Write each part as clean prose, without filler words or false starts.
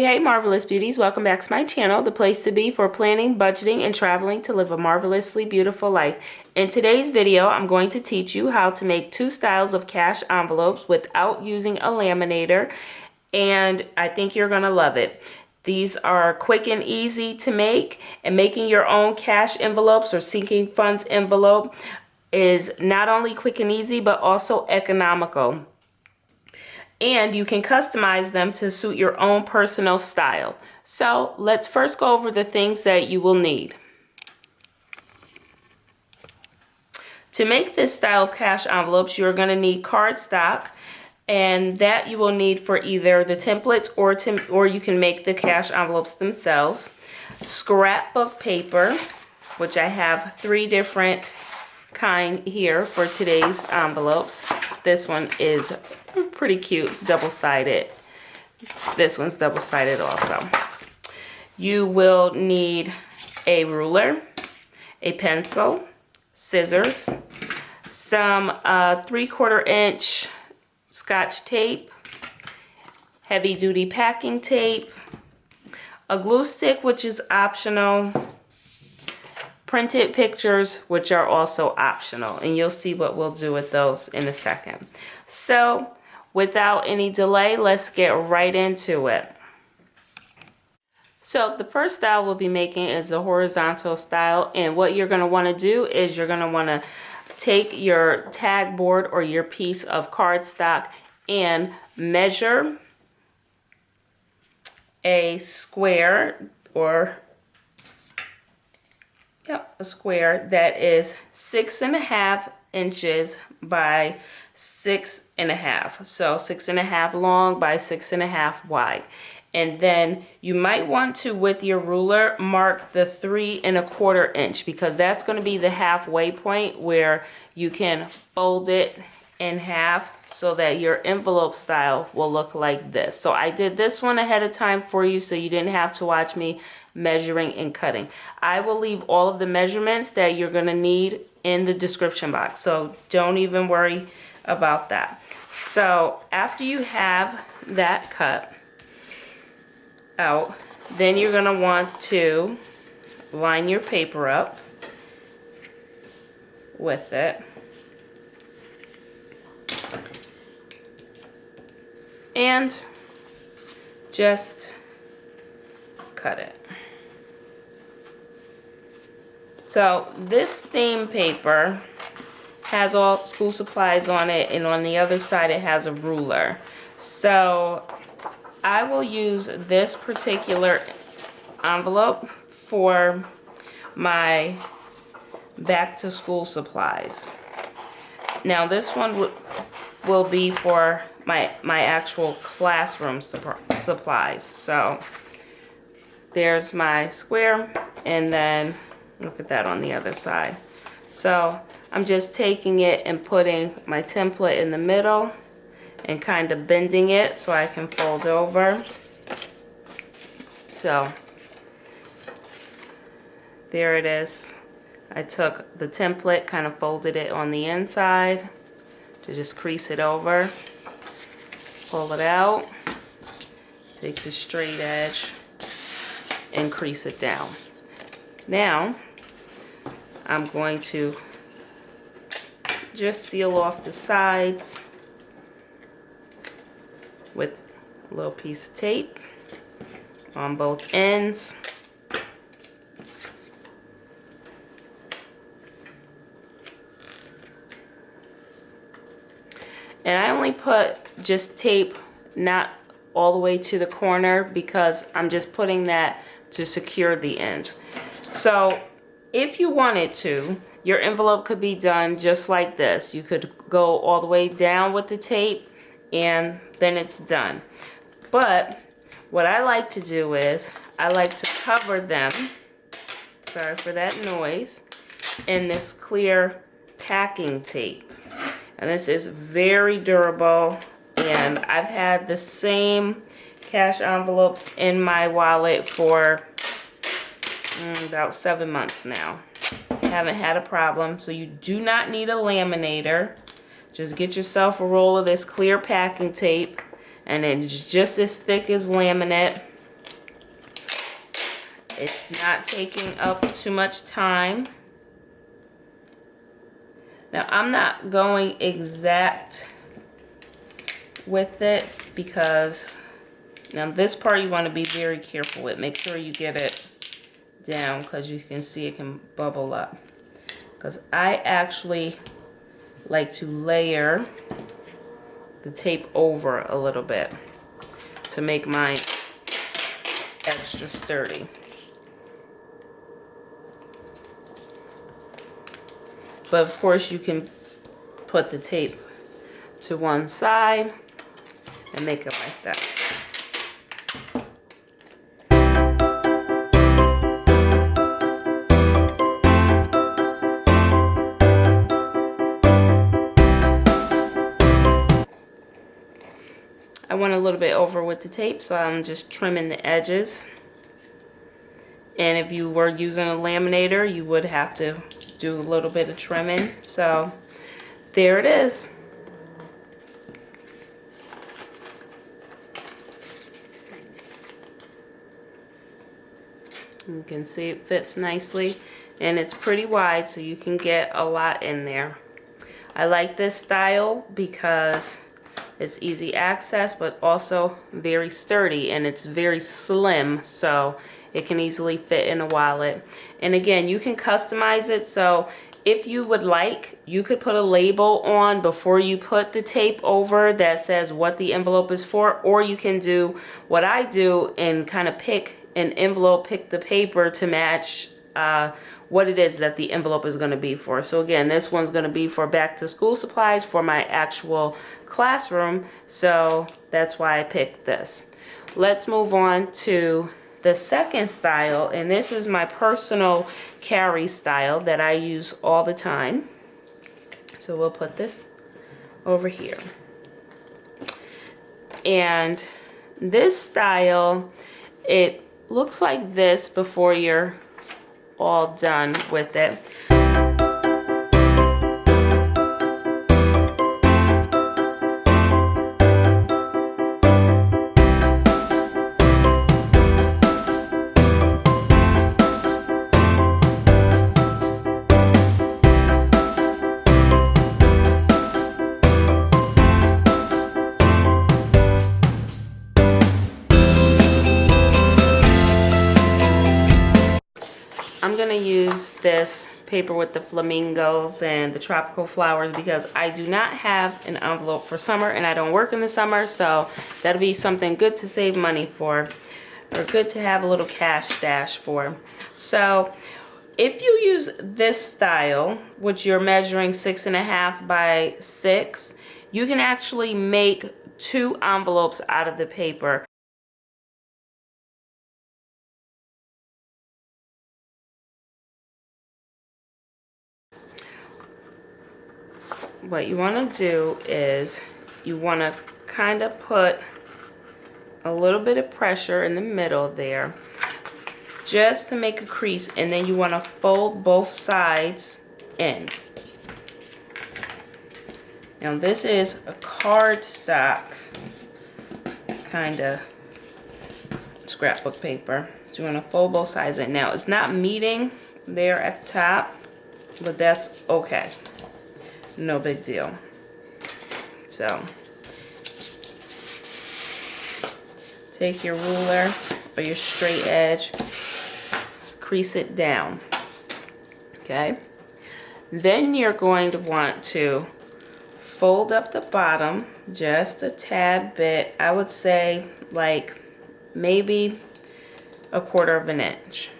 Hey Marvelous Beauties, welcome back to my channel, the place to be for planning, budgeting, and traveling to live a marvelously beautiful life. In today's video, I'm going to teach you how to make 2 styles of cash envelopes without using a laminator, and I think you're going to love it. These are quick and easy to make, and making your own cash envelopes or sinking funds envelope is not only quick and easy, but also economical. And you can customize them to suit your own personal style. So let's first go over the things that you will need. To make this style of cash envelopes, you're going to need cardstock, and that you will need for either the templates or you can make the cash envelopes themselves. Scrapbook paper, which I have 3 different kind here for today's envelopes. This one is pretty cute. It's double-sided. This one's double-sided also. You will need a ruler, a pencil, scissors, some 3/4 inch Scotch tape, heavy-duty packing tape, a glue stick, which is optional, printed pictures, which are also optional, and you'll see what we'll do with those in a second. So without any delay, let's get right into it. So the first style we'll be making is the horizontal style, and what you're going to want to do is you're going to want to take your tag board or your piece of cardstock and measure a square or a square that is 6.5 inches by 6.5. So 6.5 long by 6.5 wide. And then you might want to, with your ruler, mark the 3.25 inch, because that's going to be the halfway point where you can fold it in half so that your envelope style will look like this. So I did this one ahead of time for you so you didn't have to watch me measuring and cutting. I will leave all of the measurements that you're going to need in the description box, so don't even worry about that. So after you have that cut out, then you're going to want to line your paper up with it. And just cut it. So this theme paper has all school supplies on it, and on the other side it has a ruler. So I will use this particular envelope for my back to school supplies. Now this one will be for my actual classroom supplies. So there's my square, and then look at that on the other side. So I'm just taking it and putting my template in the middle and kind of bending it so I can fold over. So there it is. I took the template, kind of folded it on the inside to just crease it over. Pull it out, take the straight edge and crease it down. Now I'm going to just seal off the sides with a little piece of tape on both ends. And I only put just tape, not all the way to the corner, because I'm just putting that to secure the ends. So if you wanted to, your envelope could be done just like this. You could go all the way down with the tape and then it's done. But what I like to do is I like to cover them, sorry for that noise, in this clear packing tape. And this is very durable, and I've had the same cash envelopes in my wallet for about 7 months now. Haven't had a problem. So you do not need a laminator. Just get yourself a roll of this clear packing tape, and it's just as thick as laminate. It's not taking up too much time. Now I'm not going exact with it because now this part you want to be very careful with. Make sure you get it down because you can see it can bubble up. Because I actually like to layer the tape over a little bit to make mine extra sturdy. But of course you can put the tape to one side and make it like that. I went a little bit over with the tape, so I'm just trimming the edges. And if you were using a laminator, you would have to do a little bit of trimming. So there it is. You can see it fits nicely, and it's pretty wide, so you can get a lot in there. I like this style because it's easy access, but also very sturdy, and it's very slim, so it can easily fit in a wallet. And again, you can customize it, so if you would like, you could put a label on before you put the tape over that says what the envelope is for, or you can do what I do and kind of pick an envelope, pick the paper to match what it is that the envelope is going to be for. So again, this one's going to be for back to school supplies for my actual classroom, so that's why I picked this. Let's move on to the second style, and this is my personal carry style that I use all the time. So we'll put this over here. And this style, it looks like this before you're all done with it. I'm gonna use this paper with the flamingos and the tropical flowers because I do not have an envelope for summer and I don't work in the summer, so that'll be something good to save money for, or good to have a little cash stash for. So if you use this style, which you're measuring 6.5 by 6, you can actually make 2 envelopes out of the paper. What you want to do is you want to kind of put a little bit of pressure in the middle there just to make a crease, and then you want to fold both sides in. Now this is a cardstock kind of scrapbook paper, so you want to fold both sides in. Now it's not meeting there at the top, but that's okay. No big deal. So take your ruler or your straight edge, crease it down. Okay? Then you're going to want to fold up the bottom just a tad bit. I would say like maybe 1/4 of an inch.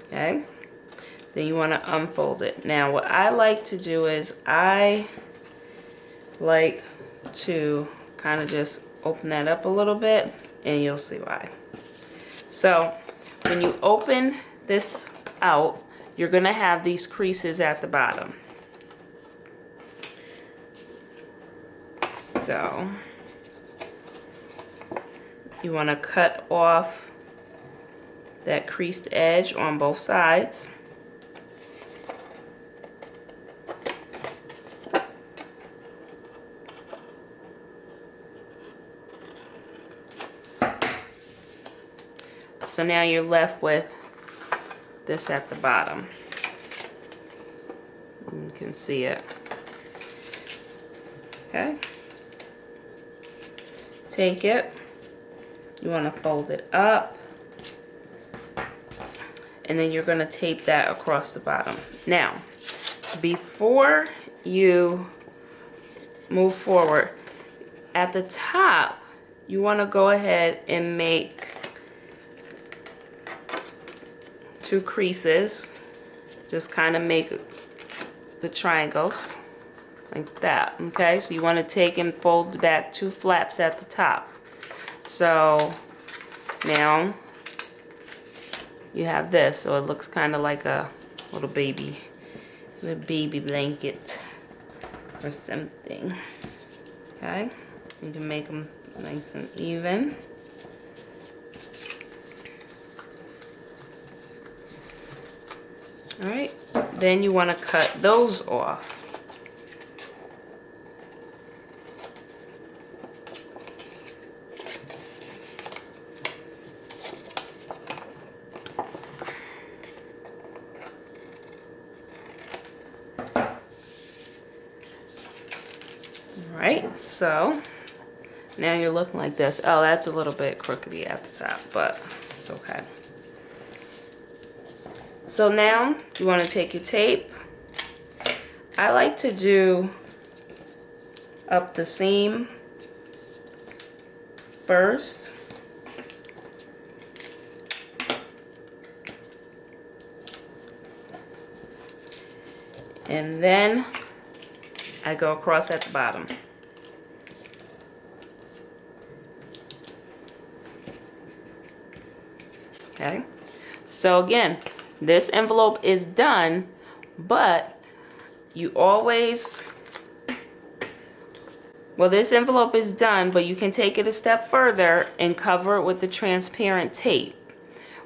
Okay? Then you want to unfold it. Now what I like to do is I like to kind of just open that up a little bit, and you'll see why. So when you open this out, you're going to have these creases at the bottom. So you want to cut off that creased edge on both sides. So now you're left with this at the bottom. You can see it. Okay. Take it. You want to fold it up. And then you're going to tape that across the bottom. Now, before you move forward, at the top, you want to go ahead and make 2 creases. Just kind of make the triangles like that. Okay, so you want to take and fold back 2 flaps at the top. So now you have this, so it looks kind of like a little baby blanket or something. Okay, you can make them nice and even. All right, then you want to cut those off. Alright, so now you're looking like this. Oh, that's a little bit crookedy at the top, but it's okay. So now you want to take your tape. I like to do up the seam first. And then I go across at the bottom. Okay, so again, this envelope is done, but you always, well, this envelope is done, but you can take it a step further and cover it with the transparent tape,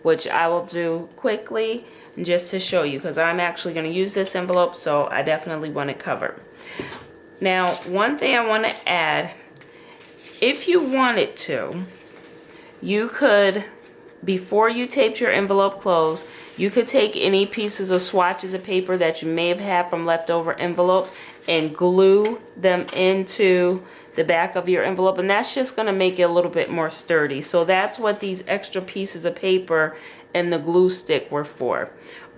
which I will do quickly just to show you, because I'm actually going to use this envelope, so I definitely want it covered. Now, one thing I want to add, if you wanted to, you could, before you taped your envelope closed, you could take any pieces of swatches of paper that you may have had from leftover envelopes and glue them into the back of your envelope, and that's just going to make it a little bit more sturdy. So that's what these extra pieces of paper and the glue stick were for.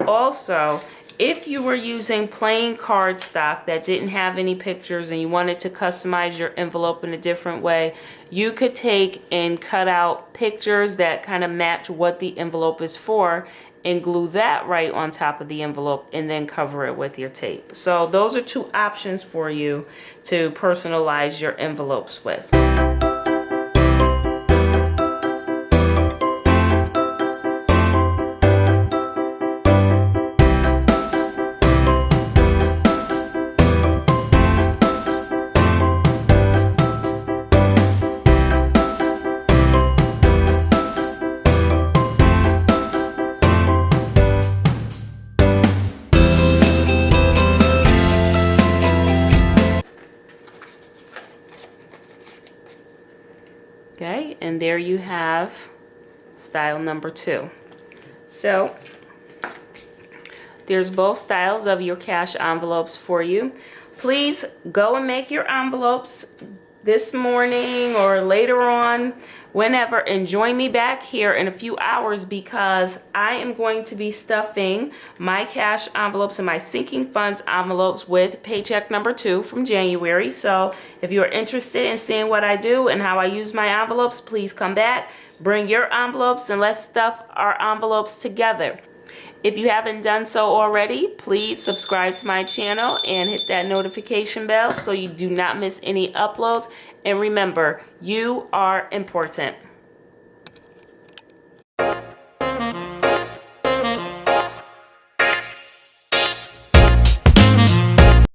Also, if you were using plain cardstock that didn't have any pictures and you wanted to customize your envelope in a different way, you could take and cut out pictures that kind of match what the envelope is for and glue that right on top of the envelope and then cover it with your tape. So those are 2 options for you to personalize your envelopes with. Okay, and there you have style number 2. So there's both styles of your cash envelopes for you. Please go and make your envelopes this morning or later on, whenever, and join me back here in a few hours, because I am going to be stuffing my cash envelopes and my sinking funds envelopes with paycheck number 2 from January. So if you're interested in seeing what I do and how I use my envelopes, please come back, bring your envelopes, and let's stuff our envelopes together. If you haven't done so already, please subscribe to my channel and hit that notification bell so you do not miss any uploads. And remember, you are important.